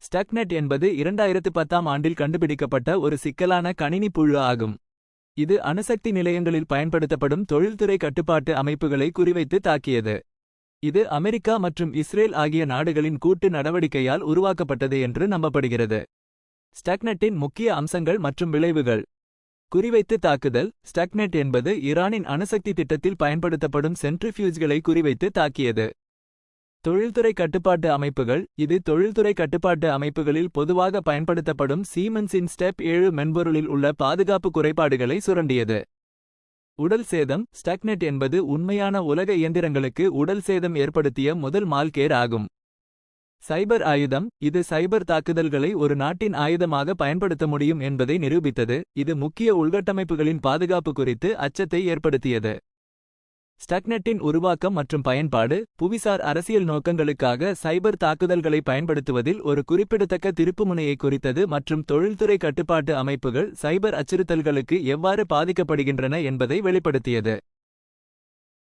ஸ்டக்நெட் என்பது 2010ஆம் ஆண்டில் கண்டுபிடிக்கப்பட்ட ஒரு சிக்கலான கணினி புழு ஆகும். இது அணுசக்தி நிலையங்களில் பயன்படுத்தப்படும் தொழில்துறை கட்டுப்பாட்டு அமைப்புகளை குறிவைத்து தாக்கியது. இது அமெரிக்கா மற்றும் இஸ்ரேல் ஆகிய நாடுகளின் கூட்டு நடவடிக்கையால் உருவாக்கப்பட்டது என்று நம்பப்படுகிறது. ஸ்டக்நெட்டின் முக்கிய அம்சங்கள் மற்றும் விளைவுகள். குறிவைத்து தாக்குதல். ஸ்டக்நெட் என்பது ஈரானின் அணுசக்தி திட்டத்தில் பயன்படுத்தப்படும் சென்ட்ரிஃபியூஜ்களை குறிவைத்து தாக்கியது. தொழில்துறை கட்டுப்பாட்டு அமைப்புகள். இது தொழில்துறை கட்டுப்பாட்டு அமைப்புகளில் பொதுவாக பயன்படுத்தப்படும் சீமென்ஸின் ஸ்டெப் 7 மென்பொருளில் உள்ள பாதுகாப்பு குறைபாடுகளை சுரண்டியது. உடல் சேதம். ஸ்டக்நெட் என்பது உண்மையான உலக இயந்திரங்களுக்கு உடல் சேதம் ஏற்படுத்திய முதல் மால்வேர் ஆகும். சைபர் ஆயுதம். இது சைபர் தாக்குதல்களை ஒரு நாட்டின் ஆயுதமாக பயன்படுத்த முடியும் என்பதை நிரூபித்தது. இது முக்கிய உள்கட்டமைப்புகளின் பாதுகாப்பு குறித்து அச்சத்தை ஏற்படுத்தியது. ஸ்டக்நெட்டின் உருவாக்கம் மற்றும் பயன்பாடு. புவிசார் அரசியல் நோக்கங்களுக்காக சைபர் தாக்குதல்களை பயன்படுத்துவதில் ஒரு குறிப்பிடத்தக்க திருப்புமுனையை குறித்தது மற்றும் தொழில்துறை கட்டுப்பாட்டு அமைப்புகள் சைபர் அச்சுறுத்தல்களுக்கு எவ்வாறு பாதிக்கப்படுகின்றன என்பதை வெளிப்படுத்தியது.